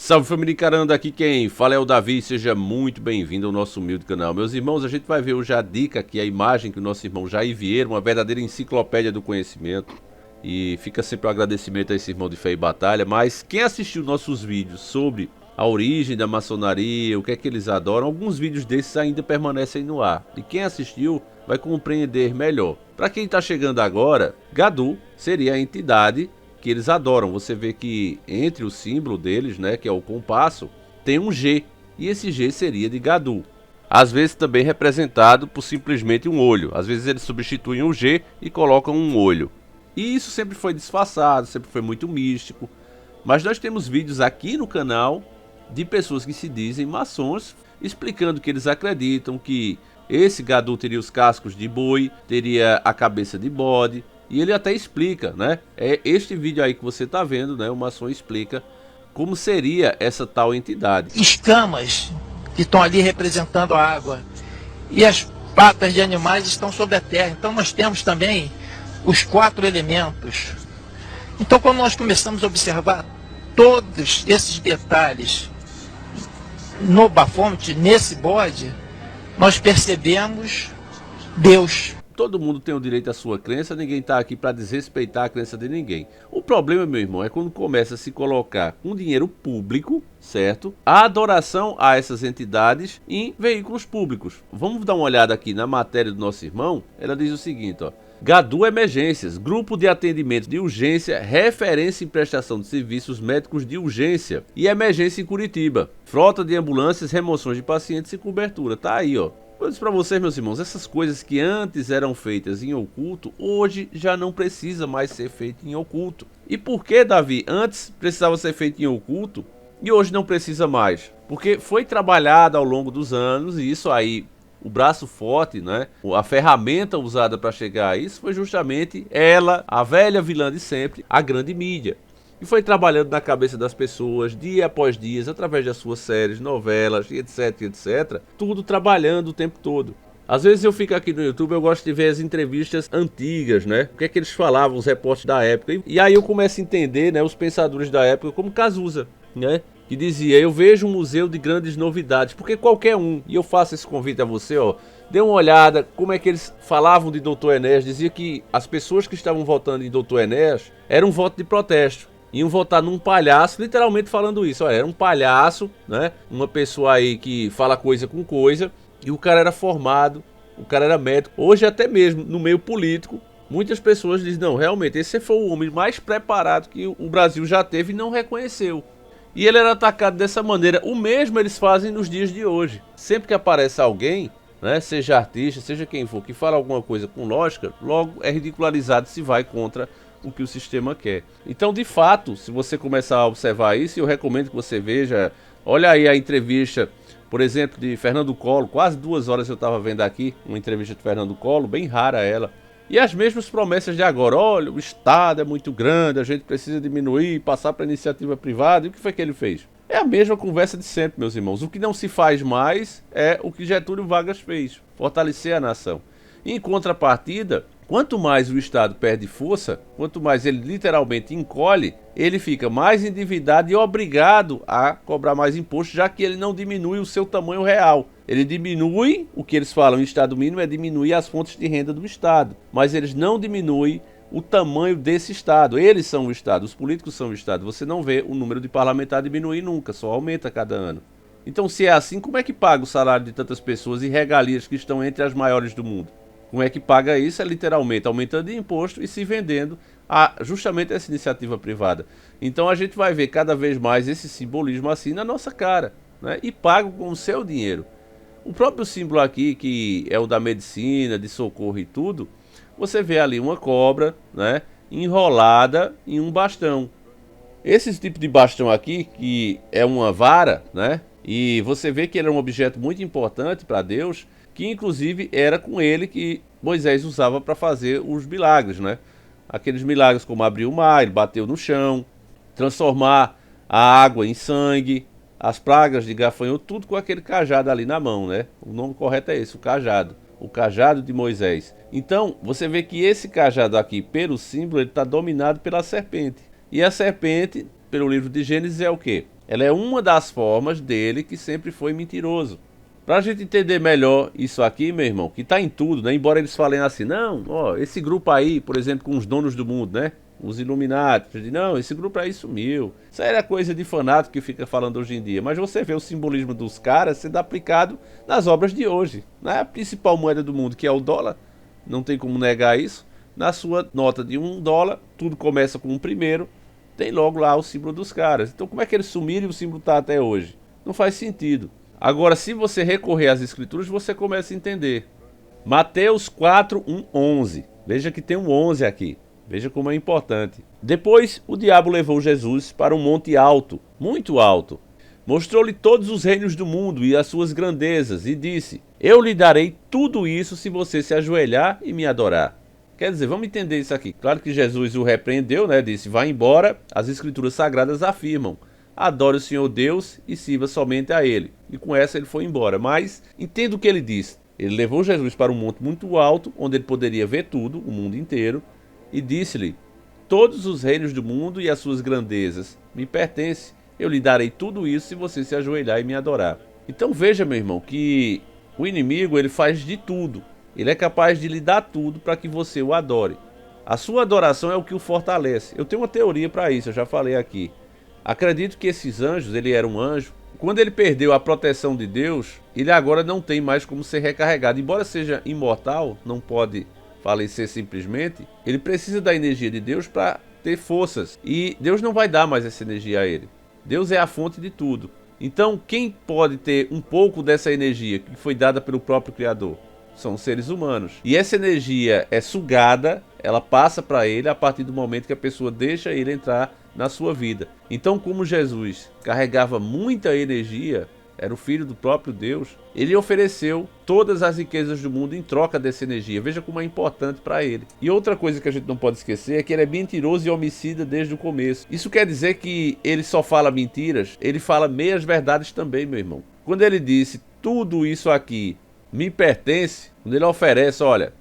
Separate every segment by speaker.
Speaker 1: Salve família Caranda, aqui quem fala é o Davi, seja muito bem-vindo ao nosso humilde canal. Meus irmãos, a gente vai ver hoje a dica aqui, a imagem que o nosso irmão Jair Vieira, uma verdadeira enciclopédia do conhecimento. E fica sempre um agradecimento a esse irmão de fé e batalha, mas quem assistiu nossos vídeos sobre a origem da maçonaria, o que é que eles adoram, alguns vídeos desses ainda permanecem no ar. E quem assistiu vai compreender melhor. Para quem está chegando agora, Gadu seria a entidade que eles adoram. Você vê que entre o símbolo deles, né, que é o compasso, tem um G, e esse G seria de Gadu. Às vezes também representado por simplesmente um olho. Às vezes eles substituem o G e colocam um olho. E isso sempre foi disfarçado, sempre foi muito místico. Mas nós temos vídeos aqui no canal de pessoas que se dizem maçons, explicando que eles acreditam que esse Gadu teria os cascos de boi, teria a cabeça de bode. E ele até explica, né? É este vídeo aí que você está vendo, né? O maçom explica como seria essa tal entidade.
Speaker 2: Escamas que estão ali representando a água. E as patas de animais estão sobre a terra. Então nós temos também os 4 elementos. Então quando nós começamos a observar todos esses detalhes no bafômetro, nesse bode, nós percebemos Deus.
Speaker 1: Todo mundo tem o direito à sua crença, ninguém está aqui para desrespeitar a crença de ninguém. O problema, meu irmão, é quando começa a se colocar com dinheiro público, certo? A adoração a essas entidades em veículos públicos. Vamos dar uma olhada aqui na matéria do nosso irmão. Ela diz o seguinte, ó. Gadu Emergências, grupo de atendimento de urgência, referência em prestação de serviços médicos de urgência e emergência em Curitiba. Frota de ambulâncias, remoções de pacientes e cobertura. Tá aí, ó. Eu disse para vocês, meus irmãos, essas coisas que antes eram feitas em oculto, hoje já não precisa mais ser feito em oculto. E por que, Davi, antes precisava ser feito em oculto e hoje não precisa mais? Porque foi trabalhado ao longo dos anos e isso aí, o braço forte, né? A ferramenta usada para chegar a isso foi justamente ela, a velha vilã de sempre, a grande mídia. E foi trabalhando na cabeça das pessoas, dia após dia, através das suas séries, novelas, etc, etc. Tudo trabalhando o tempo todo. Às vezes eu fico aqui no YouTube, eu gosto de ver as entrevistas antigas, né? O que é que eles falavam, os repórteres da época. E aí eu começo a entender, né, os pensadores da época, como Cazuza, né? Que dizia, eu vejo um museu de grandes novidades, porque qualquer um, e eu faço esse convite a você, ó, dê uma olhada como é que eles falavam de Dr. Enéas, dizia que as pessoas que estavam votando em Dr. Enéas eram um voto de protesto. Iam votar num palhaço, literalmente falando isso. Olha, era um palhaço, né? Uma pessoa aí que fala coisa com coisa. E o cara era formado, o cara era médico. Hoje até mesmo no meio político, muitas pessoas dizem, não, realmente, esse foi o homem mais preparado que o Brasil já teve e não reconheceu. E ele era atacado dessa maneira. O mesmo eles fazem nos dias de hoje. Sempre que aparece alguém, né, seja artista, seja quem for, que fala alguma coisa com lógica, logo é ridicularizado se vai contra o que o sistema quer. Então, de fato, se você começar a observar isso, eu recomendo que você veja, olha aí a entrevista, por exemplo, de Fernando Collor, quase 2 horas eu estava vendo aqui, uma entrevista de Fernando Collor, bem rara ela, e as mesmas promessas de agora, olha, o Estado é muito grande, a gente precisa diminuir, passar para a iniciativa privada, e o que foi que ele fez? É a mesma conversa de sempre, meus irmãos, o que não se faz mais é o que Getúlio Vargas fez, fortalecer a nação. Em contrapartida, quanto mais o Estado perde força, quanto mais ele literalmente encolhe, ele fica mais endividado e obrigado a cobrar mais imposto, já que ele não diminui o seu tamanho real. Ele diminui, o que eles falam em Estado mínimo é diminuir as fontes de renda do Estado, mas eles não diminuem o tamanho desse Estado. Eles são o Estado, os políticos são o Estado. Você não vê o número de parlamentares diminuir nunca, só aumenta cada ano. Então, se é assim, como é que paga o salário de tantas pessoas e regalias que estão entre as maiores do mundo? Como é que paga isso? É literalmente aumentando imposto e se vendendo a justamente essa iniciativa privada. Então a gente vai ver cada vez mais esse simbolismo assim na nossa cara, né? E pago com o seu dinheiro. O próprio símbolo aqui, que é o da medicina, de socorro e tudo, você vê ali uma cobra, né, enrolada em um bastão. Esse tipo de bastão aqui, que é uma vara, né? E você vê que ele é um objeto muito importante para Deus, que inclusive era com ele que Moisés usava para fazer os milagres, né? Aqueles milagres como abrir o mar, ele bateu no chão, transformar a água em sangue, as pragas de gafanhoto, tudo com aquele cajado ali na mão, né? O nome correto é esse, o cajado de Moisés. Então, você vê que esse cajado aqui, pelo símbolo, ele está dominado pela serpente. E a serpente, pelo livro de Gênesis, é o quê? Ela é uma das formas dele que sempre foi mentiroso. Pra gente entender melhor isso aqui, meu irmão, que tá em tudo, né? Embora eles falem assim, não, ó, esse grupo aí, por exemplo, com os donos do mundo, né? Os Illuminati, não, esse grupo aí sumiu. Isso aí era coisa de fanático que fica falando hoje em dia. Mas você vê o simbolismo dos caras sendo aplicado nas obras de hoje. Na principal moeda do mundo, que é o dólar, não tem como negar isso. Na sua nota de $1, tudo começa com um primeiro, tem logo lá o símbolo dos caras. Então como é que eles sumiram e o símbolo tá até hoje? Não faz sentido. Agora, se você recorrer às escrituras, você começa a entender. Mateus 4, 1, 11. Veja que tem um 11 aqui. Veja como é importante. Depois, o diabo levou Jesus para um monte alto, muito alto. Mostrou-lhe todos os reinos do mundo e as suas grandezas, e disse, eu lhe darei tudo isso se você se ajoelhar e me adorar. Quer dizer, vamos entender isso aqui. Claro que Jesus o repreendeu, né? Disse, vá embora. As escrituras sagradas afirmam, adore o Senhor Deus e sirva somente a Ele. E com essa ele foi embora. Mas entenda o que ele disse. Ele levou Jesus para um monte muito alto, onde ele poderia ver tudo, o mundo inteiro, e disse-lhe, todos os reinos do mundo e as suas grandezas me pertencem. Eu lhe darei tudo isso se você se ajoelhar e me adorar. Então veja, meu irmão, que o inimigo ele faz de tudo. Ele é capaz de lhe dar tudo para que você o adore. A sua adoração é o que o fortalece. Eu tenho uma teoria para isso, eu já falei aqui. Acredito que esses anjos, ele era um anjo. Quando ele perdeu a proteção de Deus, ele agora não tem mais como ser recarregado. Embora seja imortal, não pode falecer simplesmente, ele precisa da energia de Deus para ter forças. E Deus não vai dar mais essa energia a ele. Deus é a fonte de tudo. Então, quem pode ter um pouco dessa energia que foi dada pelo próprio Criador? São os seres humanos. E essa energia é sugada, ela passa para ele a partir do momento que a pessoa deixa ele entrar na sua vida. Então, como Jesus carregava muita energia, era o filho do próprio Deus, ele ofereceu todas as riquezas do mundo em troca dessa energia. Veja como é importante para ele. E outra coisa que a gente não pode esquecer é que ele é mentiroso e homicida desde o começo. Isso quer dizer que ele só fala mentiras? Ele fala meias verdades também, meu irmão. Quando ele disse, tudo isso aqui me pertence, quando ele oferece, olha,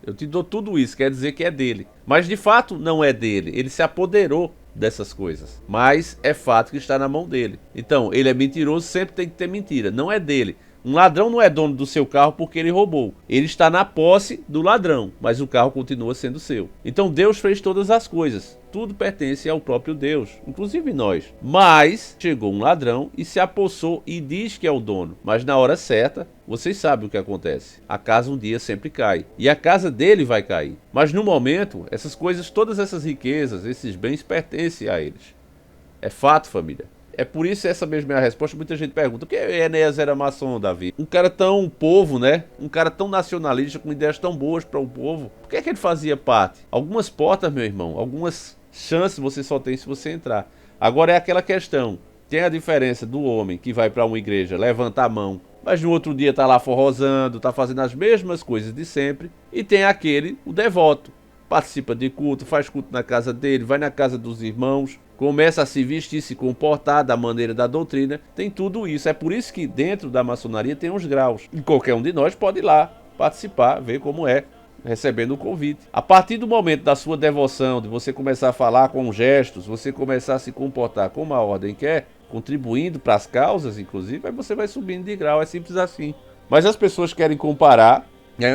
Speaker 1: eu te dou tudo isso, quer dizer que é dele. Mas de fato não é dele, ele se apoderou dessas coisas. Mas é fato que está na mão dele. Então, ele é mentiroso, sempre tem que ter mentira, não é dele. Um ladrão não é dono do seu carro porque ele roubou. Ele está na posse do ladrão, mas o carro continua sendo seu. Então Deus fez todas as coisas. Tudo pertence ao próprio Deus, inclusive nós. Mas chegou um ladrão e se apossou e diz que é o dono. Mas na hora certa, vocês sabem o que acontece. A casa um dia sempre cai. E a casa dele vai cair. Mas no momento, essas coisas, todas essas riquezas, esses bens pertencem a eles. É fato, família. É por isso essa mesma é a resposta. Muita gente pergunta, por que Enéas era maçom, Davi? Um cara tão povo, né? Um cara tão nacionalista, com ideias tão boas para o povo. Por que é que ele fazia parte? Algumas portas, meu irmão, algumas chances você só tem se você entrar. Agora é aquela questão. Tem a diferença do homem que vai para uma igreja, levanta a mão, mas no outro dia tá lá forrosando, tá fazendo as mesmas coisas de sempre. E tem aquele, o devoto. Participa de culto, faz culto na casa dele, vai na casa dos irmãos, começa a se vestir, se comportar da maneira da doutrina, tem tudo isso. É por isso que dentro da maçonaria tem uns graus. E qualquer um de nós pode ir lá participar, ver como é, recebendo o convite. A partir do momento da sua devoção, de você começar a falar com gestos, você começar a se comportar como a ordem quer, contribuindo para as causas, inclusive, aí você vai subindo de grau, é simples assim. Mas as pessoas querem comparar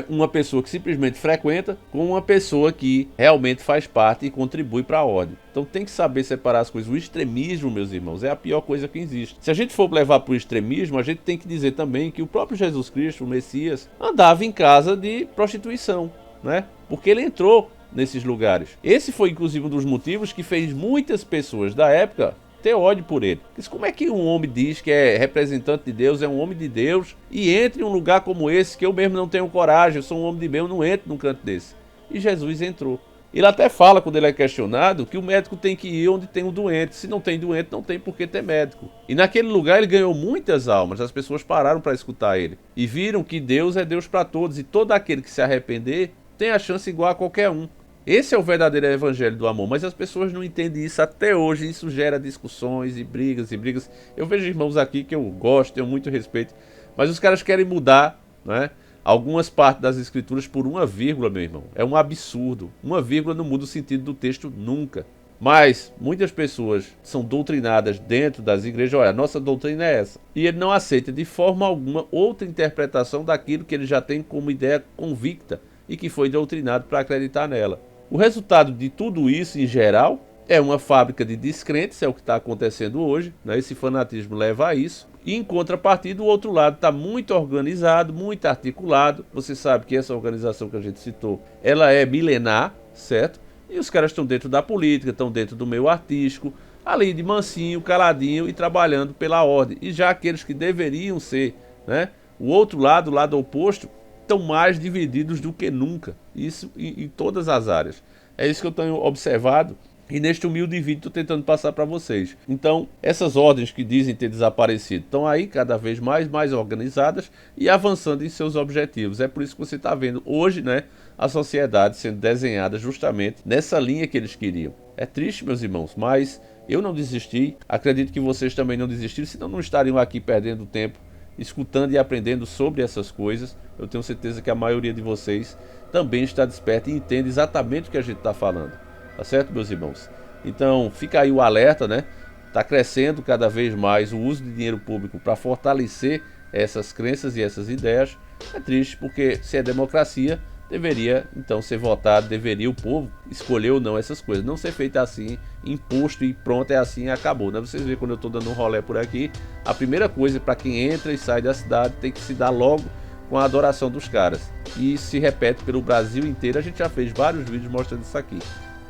Speaker 1: uma pessoa que simplesmente frequenta com uma pessoa que realmente faz parte e contribui para a ordem. Então tem que saber separar as coisas. O extremismo, meus irmãos, é a pior coisa que existe. Se a gente for levar para o extremismo, a gente tem que dizer também que o próprio Jesus Cristo, o Messias, andava em casa de prostituição, né? Porque ele entrou nesses lugares. Esse foi inclusive um dos motivos que fez muitas pessoas da época ter ódio por ele. Como é que um homem diz que é representante de Deus, é um homem de Deus, e entra em um lugar como esse, que eu mesmo não tenho coragem, eu sou um homem de bem, eu não entro num canto desse. E Jesus entrou. Ele até fala, quando ele é questionado, que o médico tem que ir onde tem um doente. Se não tem doente, não tem por que ter médico. E naquele lugar ele ganhou muitas almas, as pessoas pararam para escutar ele. E viram que Deus é Deus para todos, e todo aquele que se arrepender tem a chance igual a qualquer um. Esse é o verdadeiro evangelho do amor, mas as pessoas não entendem isso até hoje. Isso gera discussões e brigas e brigas. Eu vejo irmãos aqui que eu gosto, tenho muito respeito, mas os caras querem mudar, né, algumas partes das escrituras por uma vírgula, meu irmão. É um absurdo. Uma vírgula não muda o sentido do texto nunca. Mas muitas pessoas são doutrinadas dentro das igrejas, olha, a nossa doutrina é essa. E ele não aceita de forma alguma outra interpretação daquilo que ele já tem como ideia convicta e que foi doutrinado para acreditar nela. O resultado de tudo isso, em geral, é uma fábrica de descrentes, é o que está acontecendo hoje, né? Esse fanatismo leva a isso. E em contrapartida, o outro lado está muito organizado, muito articulado. Você sabe que essa organização que a gente citou, ela é milenar, certo? E os caras estão dentro da política, estão dentro do meio artístico, ali de mansinho, caladinho e trabalhando pela ordem. E já aqueles que deveriam ser, né, o outro lado, o lado oposto, estão mais divididos do que nunca. Isso em todas as áreas. É isso que eu tenho observado. E neste humilde vídeo estou tentando passar para vocês. Então, essas ordens que dizem ter desaparecido estão aí cada vez mais organizadas e avançando em seus objetivos. É por isso que você está vendo hoje, né, a sociedade sendo desenhada justamente nessa linha que eles queriam. É triste, meus irmãos, mas eu não desisti. Acredito que vocês também não desistiram, senão não estariam aqui perdendo tempo, escutando e aprendendo sobre essas coisas. Eu tenho certeza que a maioria de vocês também está desperta e entende exatamente o que a gente está falando. Tá certo, meus irmãos? Então, fica aí o alerta, né? Tá crescendo cada vez mais o uso de dinheiro público para fortalecer essas crenças e essas ideias. É triste porque se é democracia, deveria então ser votado, deveria o povo escolher ou não essas coisas. Não ser feito assim, imposto e pronto, é assim e acabou, né? Vocês veem quando eu tô dando um rolê por aqui, a primeira coisa para quem entra e sai da cidade tem que se dar logo com a adoração dos caras. E isso se repete pelo Brasil inteiro, a gente já fez vários vídeos mostrando isso aqui.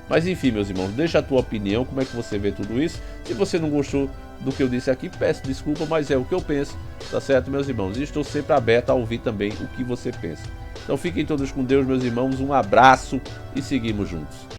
Speaker 1: Mas enfim, meus irmãos, deixa a tua opinião, como é que você vê tudo isso. Se você não gostou do que eu disse aqui, peço desculpa, mas é o que eu penso, tá certo, meus irmãos? E estou sempre aberto a ouvir também o que você pensa. Então fiquem todos com Deus, meus irmãos, um abraço e seguimos juntos.